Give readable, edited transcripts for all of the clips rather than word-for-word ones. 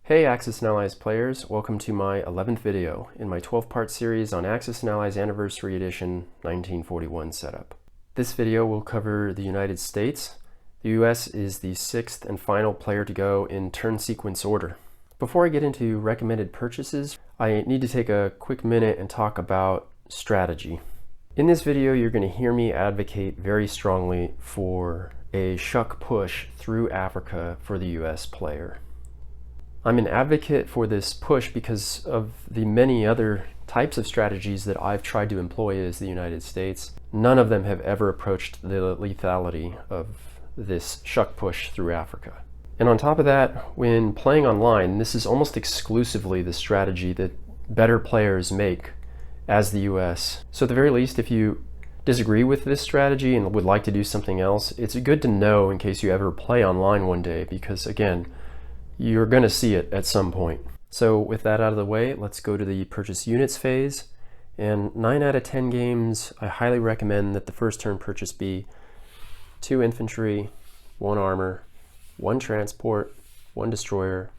Hey Axis and Allies players, welcome to my 11th video in my 12-part series on Axis and Allies Anniversary Edition 1941 setup. This video will cover the United States. The US is the 6th and final player to go in turn sequence order. Before I get into recommended purchases, I need to take a quick minute and talk about strategy. In this video, you're going to hear me advocate very strongly for a shuck push through Africa for the US player. I'm an advocate for this push because of the many other types of strategies that I've tried to employ as the United States. None of them have ever approached the lethality of this shuck push through Africa. And on top of that, when playing online, this is almost exclusively the strategy that better players make as the US. So at the very least, if you disagree with this strategy and would like to do something else, it's good to know in case you ever play online one day, because again, you're going to see it at some point. So with that out of the way, let's go to the purchase units phase. And 9 out of 10 games, I highly recommend that the first turn purchase be 2 infantry, 1 armor, 1 transport, 1 destroyer,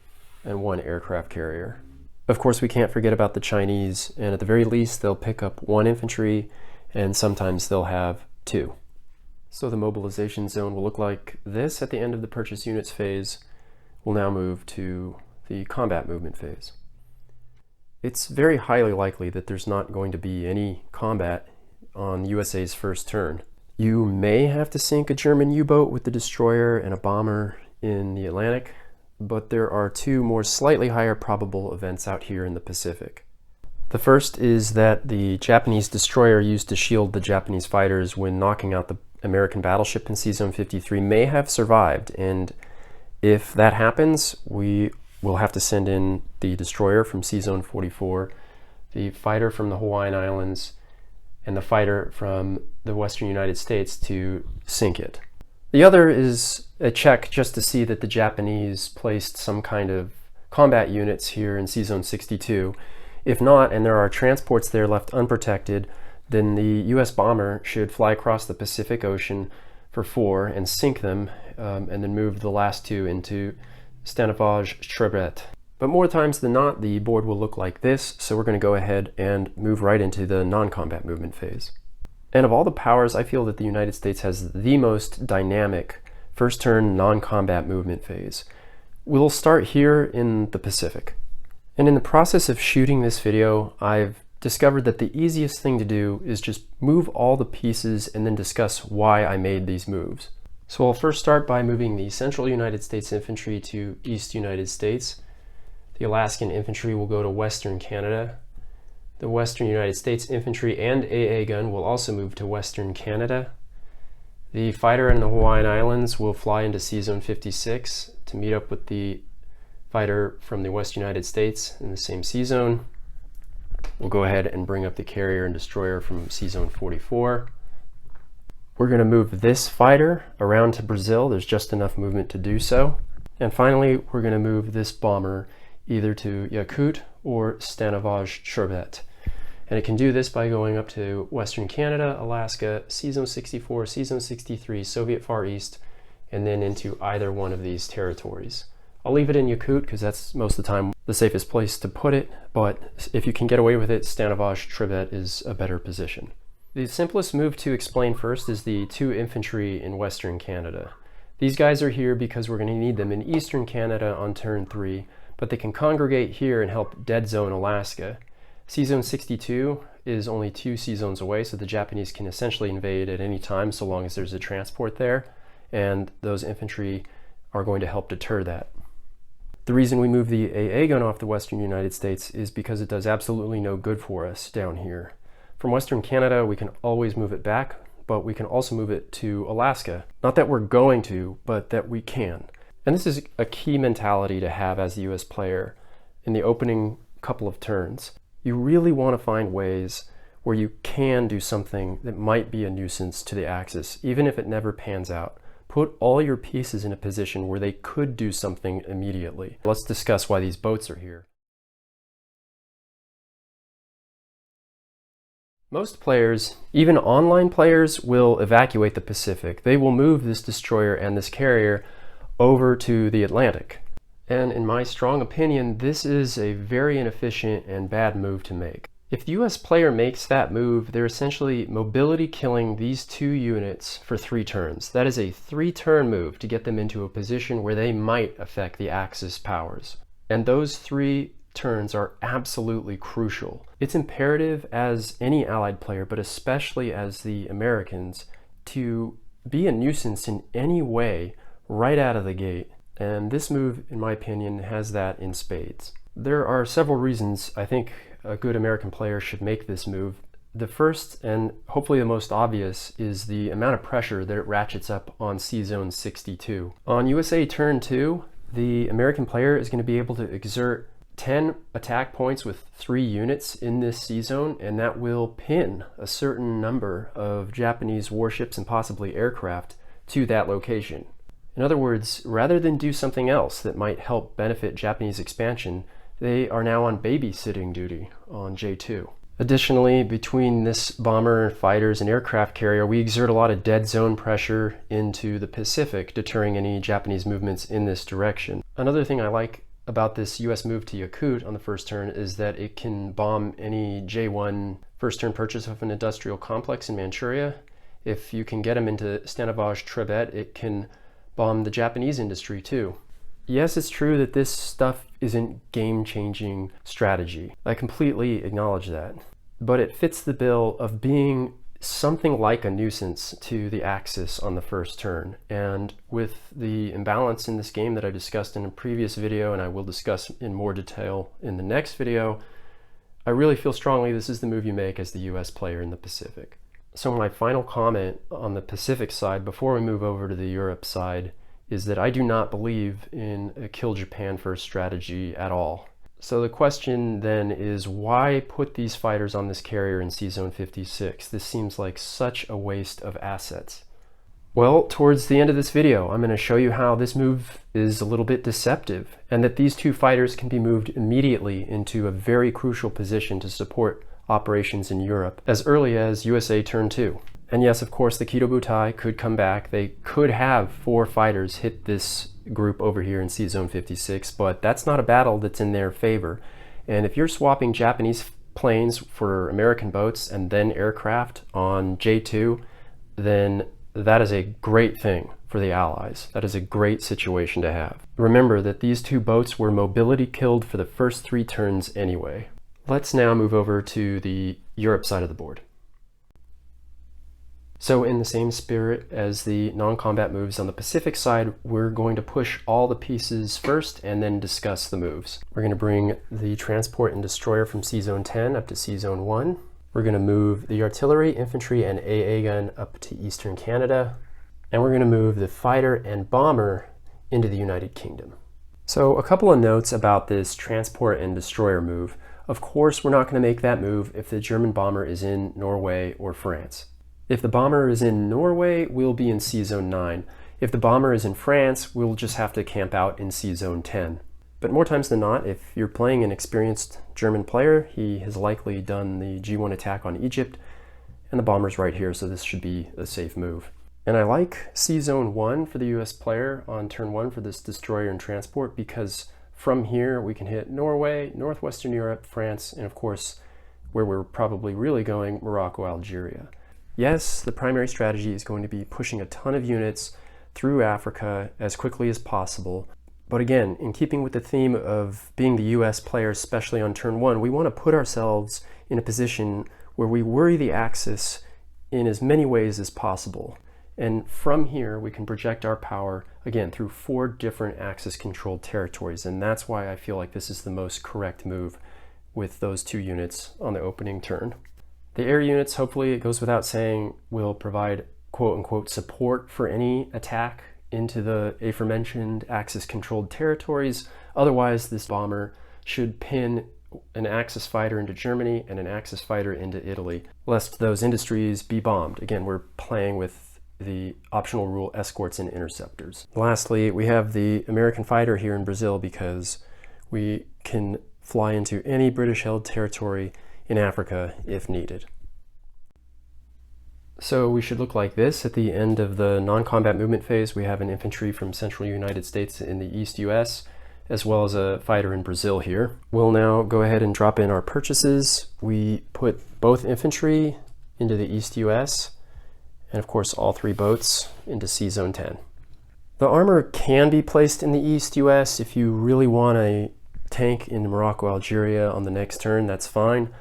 and 1 aircraft carrier. Of course, we can't forget about the Chinese, and at the very least, they'll pick up 1 infantry, and sometimes they'll have 2. So the mobilization zone will look like this at the end of the purchase units phase. We'll now move to the combat movement phase. It's very highly likely that there's not going to be any combat on the USA's first turn. You may have to sink a German U-boat with the destroyer and a bomber in the Atlantic, but there are 2 more slightly higher probable events out here in the Pacific. The first is that the Japanese destroyer used to shield the Japanese fighters when knocking out the American battleship in C-Zone 53 may have survived, and if that happens, we will have to send in the destroyer from C-Zone 44, the fighter from the Hawaiian Islands, and the fighter from the Western United States to sink it. The other is a check just to see that the Japanese placed some kind of combat units here in C-Zone 62. If not, and there are transports there left unprotected, then the US bomber should fly across the Pacific Ocean for 4 and sink them, and then move the last 2 into Stanovaj-Trebet. But more times than not, the board will look like this, so we're going to go ahead and move right into the non-combat movement phase. And of all the powers, I feel that the United States has the most dynamic first turn non-combat movement phase. We'll start here in the Pacific. And in the process of shooting this video, I've discovered that the easiest thing to do is just move all the pieces and then discuss why I made these moves. So I'll first start by moving the Central United States Infantry to East United States. The Alaskan Infantry will go to Western Canada. The Western United States Infantry and AA gun will also move to Western Canada. The fighter in the Hawaiian Islands will fly into C-Zone 56 to meet up with the fighter from the West United States in the same C-Zone. We'll go ahead and bring up the carrier and destroyer from C-Zone 44. We're going to move this fighter around to Brazil. There's just enough movement to do so. And finally, we're going to move this bomber either to Yakut or Stanovaj-Trebet. And it can do this by going up to Western Canada, Alaska, C-Zone 64, C-Zone 63, Soviet Far East, and then into either one of these territories. I'll leave it in Yakut because that's most of the time the safest place to put it, but if you can get away with it, Stanovaj-Trebet is a better position. The simplest move to explain first is the 2 infantry in Western Canada. These guys are here because we're going to need them in Eastern Canada on turn 3, but they can congregate here and help dead zone Alaska. C-Zone 62 is only 2 C-Zones away, so the Japanese can essentially invade at any time so long as there's a transport there, and those infantry are going to help deter that. The reason we move the AA gun off the Western United States is because it does absolutely no good for us down here. From Western Canada, we can always move it back, but we can also move it to Alaska. Not that we're going to, but that we can. And this is a key mentality to have as a US player in the opening couple of turns. You really want to find ways where you can do something that might be a nuisance to the Axis, even if it never pans out. Put all your pieces in a position where they could do something immediately. Let's discuss why these boats are here. Most players, even online players, will evacuate the Pacific. They will move this destroyer and this carrier over to the Atlantic. And in my strong opinion, this is a very inefficient and bad move to make. If the US player makes that move, they're essentially mobility killing these 2 units for 3 turns. That is a 3-turn move to get them into a position where they might affect the Axis powers. And those 3 turns are absolutely crucial. It's imperative as any Allied player, but especially as the Americans, to be a nuisance in any way right out of the gate. And this move, in my opinion, has that in spades. There are several reasons I think a good American player should make this move. The first, and hopefully the most obvious, is the amount of pressure that it ratchets up on C-Zone 62. On USA turn 2, the American player is going to be able to exert 10 attack points with 3 units in this C-Zone, and that will pin a certain number of Japanese warships and possibly aircraft to that location. In other words, rather than do something else that might help benefit Japanese expansion, they are now on babysitting duty on J2. Additionally, between this bomber, fighters, and aircraft carrier, we exert a lot of dead zone pressure into the Pacific, deterring any Japanese movements in this direction. Another thing I like about this US move to Yakut on the first turn is that it can bomb any J1 first turn purchase of an industrial complex in Manchuria. If you can get them into Stanovaj Trebet, it can bomb the Japanese industry too. Yes, it's true that this stuff isn't game-changing strategy. I completely acknowledge that. But it fits the bill of being something like a nuisance to the Axis on the first turn. And with the imbalance in this game that I discussed in a previous video, and I will discuss in more detail in the next video, I really feel strongly this is the move you make as the US player in the Pacific. So my final comment on the Pacific side before we move over to the Europe side is that I do not believe in a kill Japan first strategy at all. So the question then is, why put these fighters on this carrier in C-Zone 56? This seems like such a waste of assets. Well, towards the end of this video, I'm going to show you how this move is a little bit deceptive, and that these 2 fighters can be moved immediately into a very crucial position to support operations in Europe as early as USA turn 2. And yes, of course, the Kido Butai could come back. They could have 4 fighters hit this group over here in C-Zone 56, but that's not a battle that's in their favor. And if you're swapping Japanese planes for American boats and then aircraft on J2, then that is a great thing for the Allies. That is a great situation to have. Remember that these 2 boats were mobility killed for the first 3 turns anyway. Let's now move over to the Europe side of the board. So in the same spirit as the non-combat moves on the Pacific side, we're going to push all the pieces first and then discuss the moves. We're going to bring the transport and destroyer from C-Zone 10 up to C-Zone 1. We're going to move the artillery, infantry, and AA gun up to Eastern Canada. And we're going to move the fighter and bomber into the United Kingdom. So a couple of notes about this transport and destroyer move. Of course, we're not going to make that move if the German bomber is in Norway or France. If the bomber is in Norway, we'll be in C-Zone 9. If the bomber is in France, we'll just have to camp out in C-Zone 10. But more times than not, if you're playing an experienced German player, he has likely done the G1 attack on Egypt, and the bomber's right here, so this should be a safe move. And I like C-Zone 1 for the US player on turn 1 for this destroyer and transport, because from here we can hit Norway, Northwestern Europe, France, and of course, where we're probably really going, Morocco, Algeria. Yes, the primary strategy is going to be pushing a ton of units through Africa as quickly as possible. But again, in keeping with the theme of being the US player, especially on turn 1, we want to put ourselves in a position where we worry the Axis in as many ways as possible. And from here, we can project our power, again, through 4 different Axis-controlled territories. And that's why I feel like this is the most correct move with those 2 units on the opening turn. The air units, hopefully it goes without saying, will provide quote-unquote support for any attack into the aforementioned Axis-controlled territories. Otherwise, this bomber should pin an Axis fighter into Germany and an Axis fighter into Italy, lest those industries be bombed. Again, we're playing with the optional rule escorts and interceptors. Lastly, we have the American fighter here in Brazil because we can fly into any British-held territory in Africa if needed. So we should look like this. At the end of the non-combat movement phase, we have an infantry from central United States in the East US, as well as a fighter in Brazil here. We'll now go ahead and drop in our purchases. We put both infantry into the East US, and of course all 3 boats into Sea Zone 10. The armor can be placed in the East US if you really want a tank in Morocco, Algeria on the next turn, that's fine,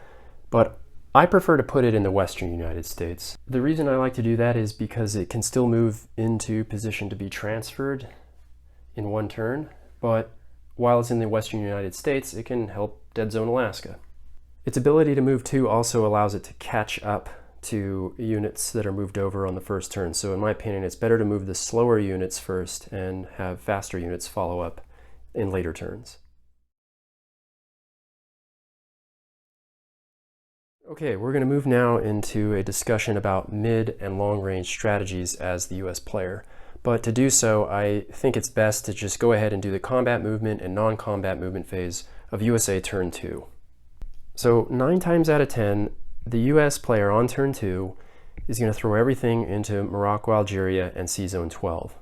but I prefer to put it in the Western United States. The reason I like to do that is because it can still move into position to be transferred in one turn, but while it's in the Western United States, it can help Dead Zone Alaska. Its ability to move too also allows it to catch up to units that are moved over on the first turn. So in my opinion, it's better to move the slower units first and have faster units follow up in later turns. Okay, we're going to move now into a discussion about mid and long range strategies as the US player. But to do so, I think it's best to just go ahead and do the combat movement and non-combat movement phase of USA turn 2. So 9 times out of 10, the US player on turn 2 is going to throw everything into Morocco, Algeria, and Sea Zone 12.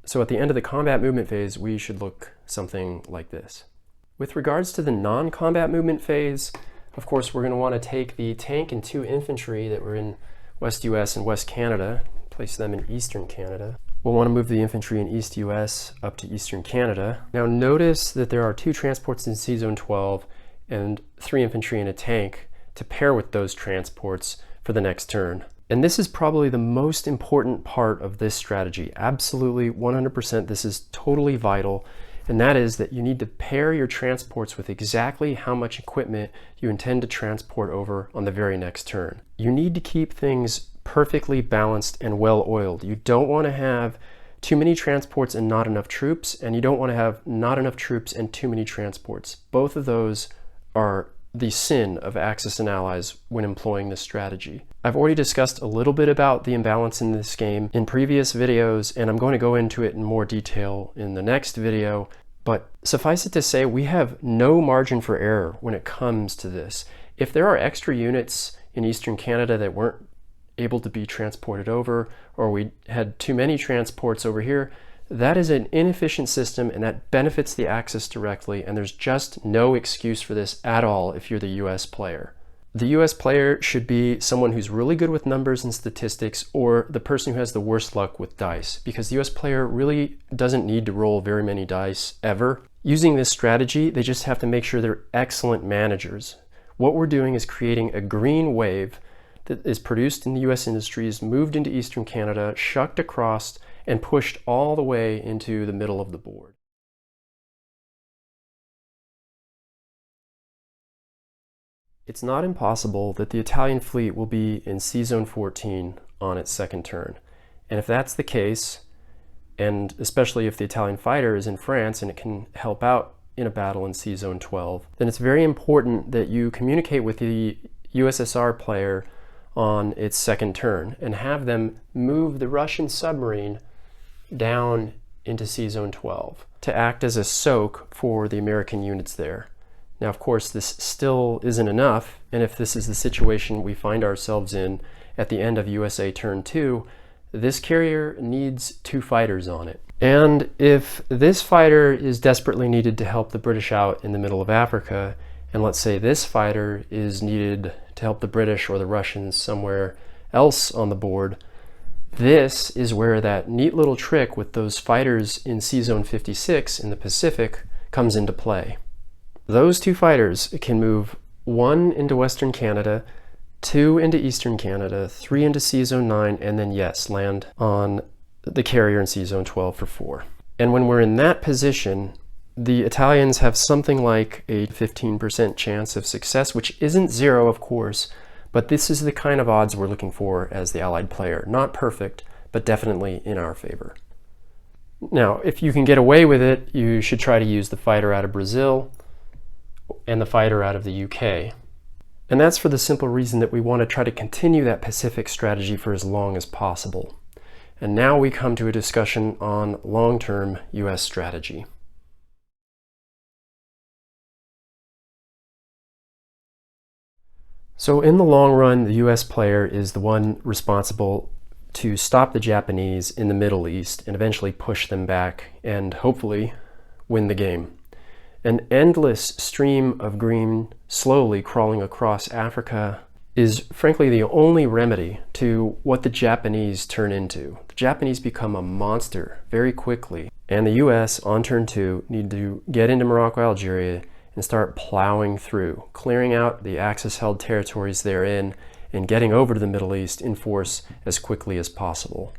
So at the end of the combat movement phase, we should look something like this. With regards to the non-combat movement phase, of course, we're going to want to take the tank and 2 infantry that were in West US and West Canada, place them in Eastern Canada. We'll want to move the infantry in East US up to Eastern Canada. Now notice that there are 2 transports in Sea Zone 12 and 3 infantry and a tank to pair with those transports for the next turn. And this is probably the most important part of this strategy. Absolutely 100%, this is totally vital. And that is that you need to pair your transports with exactly how much equipment you intend to transport over on the very next turn. You need to keep things perfectly balanced and well oiled. You don't want to have too many transports and not enough troops, and you don't want to have not enough troops and too many transports. Both of those are the sin of Axis and allies when employing this strategy. I've already discussed a little bit about the imbalance in this game in previous videos, and I'm going to go into it in more detail in the next video, but suffice it to say, we have no margin for error when it comes to this. If there are extra units in Eastern Canada that weren't able to be transported over, or we had too many transports over here, that is an inefficient system and that benefits the Axis directly, and there's just no excuse for this at all if you're the US player. The US player should be someone who's really good with numbers and statistics, or the person who has the worst luck with dice, because the US player really doesn't need to roll very many dice ever. Using this strategy, they just have to make sure they're excellent managers. What we're doing is creating a green wave that is produced in the US industries, moved into Eastern Canada, shucked across, and pushed all the way into the middle of the board. It's not impossible that the Italian fleet will be in Sea Zone 14 on its second turn. And if that's the case, and especially if the Italian fighter is in France and it can help out in a battle in Sea Zone 12, then it's very important that you communicate with the USSR player on its second turn and have them move the Russian submarine down into Sea Zone 12 to act as a soak for the American units there. Now, of course, this still isn't enough, and if this is the situation we find ourselves in at the end of USA Turn 2, this carrier needs 2 fighters on it. And if this fighter is desperately needed to help the British out in the middle of Africa, and let's say this fighter is needed to help the British or the Russians somewhere else on the board, this is where that neat little trick with those fighters in Sea Zone 56 in the Pacific comes into play. Those 2 fighters can move 1 into Western Canada, 2 into Eastern Canada, 3 into Sea Zone 9, and then yes, land on the carrier in Sea Zone 12 for 4. And when we're in that position, the Italians have something like a 15% chance of success, which isn't 0, of course, but this is the kind of odds we're looking for as the Allied player. Not perfect, but definitely in our favor. Now, if you can get away with it, you should try to use the fighter out of Brazil and the fighter out of the UK. And that's for the simple reason that we want to try to continue that Pacific strategy for as long as possible. And now we come to a discussion on long-term US strategy. So in the long run, the US player is the one responsible to stop the Japanese in the Middle East and eventually push them back and hopefully win the game. An endless stream of green slowly crawling across Africa is frankly the only remedy to what the Japanese turn into. The Japanese become a monster very quickly, and the US on turn 2 need to get into Morocco, Algeria, and start plowing through, clearing out the Axis-held territories they're in, and getting over to the Middle East in force as quickly as possible.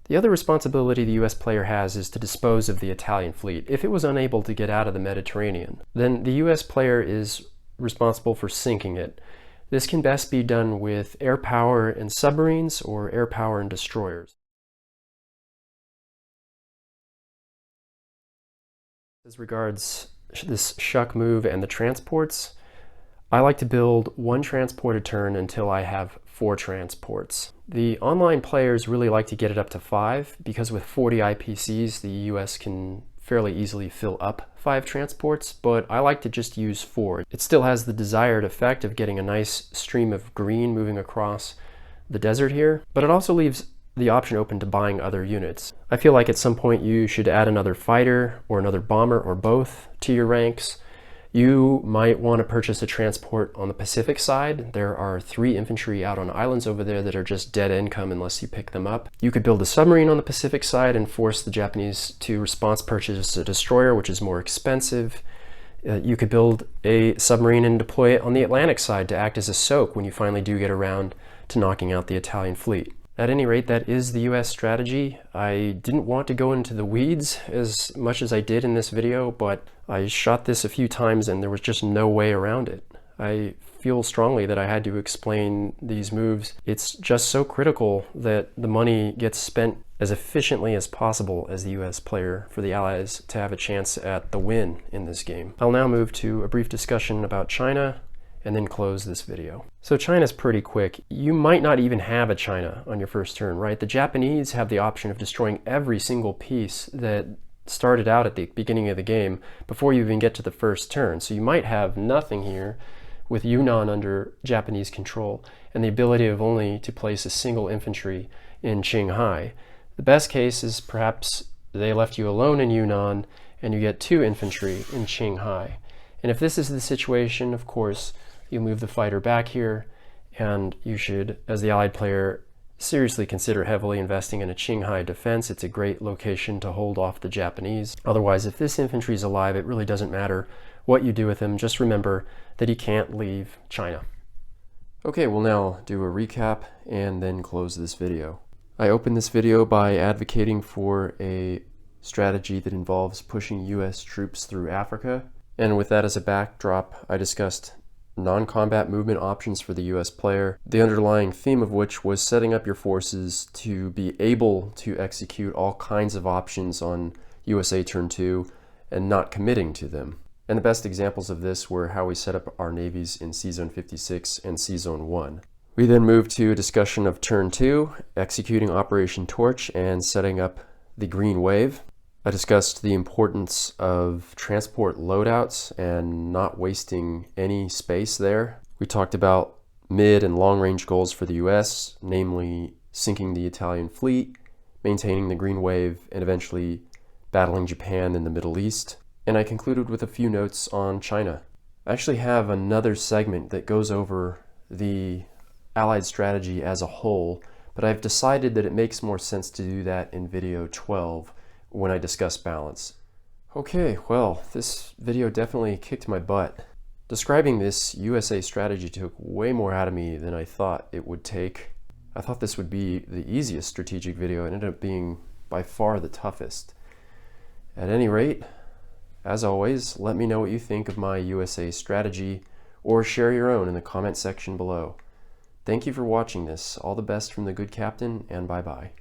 The other responsibility the US player has is to dispose of the Italian fleet. If it was unable to get out of the Mediterranean, then the US player is responsible for sinking it. This can best be done with air power and submarines or air power and destroyers. As regards this shuck move and the transports, I like to build 1 transport a turn until I have 4 transports. The online players really like to get it up to 5 because with 40 IPCs the US can fairly easily fill up 5 transports, but I like to just use 4. It still has the desired effect of getting a nice stream of green moving across the desert here, but it also leaves the option open to buying other units. I feel like at some point you should add another fighter or another bomber or both to your ranks. You might want to purchase a transport on the Pacific side. There are 3 infantry out on islands over there that are just dead income unless you pick them up. You could build a submarine on the Pacific side and force the Japanese to response purchase a destroyer, which is more expensive. You could build a submarine and deploy it on the Atlantic side to act as a soak when you finally do get around to knocking out the Italian fleet. At any rate, that is the US strategy. I didn't want to go into the weeds as much as I did in this video, but I shot this a few times and there was just no way around it. I feel strongly that I had to explain these moves. It's just so critical that the money gets spent as efficiently as possible as the US player for the Allies to have a chance at the win in this game. I'll now move to a brief discussion about China and then close this video. So China's pretty quick. You might not even have a China on your first turn, right? The Japanese have the option of destroying every single piece that started out at the beginning of the game before you even get to the first turn. So you might have nothing here with Yunnan under Japanese control and the ability of only to place a single infantry in Qinghai. The best case is perhaps they left you alone in Yunnan and you get 2 infantry in Qinghai. And if this is the situation, of course, you move the fighter back here, and you should, as the Allied player, seriously consider heavily investing in a Qinghai defense. It's a great location to hold off the Japanese. Otherwise, if this infantry is alive, it really doesn't matter what you do with him. Just remember that he can't leave China. Okay, we'll now do a recap and then close this video. I opened this video by advocating for a strategy that involves pushing US troops through Africa. And with that as a backdrop, I discussed non-combat movement options for the US player, the underlying theme of which was setting up your forces to be able to execute all kinds of options on USA turn 2 and not committing to them. And the best examples of this were how we set up our navies in C-Zone 56 and C-Zone 1. We then moved to a discussion of turn 2, executing Operation Torch and setting up the Green Wave. I discussed the importance of transport loadouts and not wasting any space there. We talked about mid and long-range goals for the US, namely sinking the Italian fleet, maintaining the Green Wave, and eventually battling Japan in the Middle East. And I concluded with a few notes on China. I actually have another segment that goes over the Allied strategy as a whole, but I've decided that it makes more sense to do that in video 12 when I discuss balance. Okay, well, this video definitely kicked my butt. Describing this USA strategy took way more out of me than I thought it would take. I thought this would be the easiest strategic video. It ended up being by far the toughest. At any rate, as always, let me know what you think of my USA strategy or share your own in the comment section below. Thank you for watching this. All the best from the good captain, and bye-bye.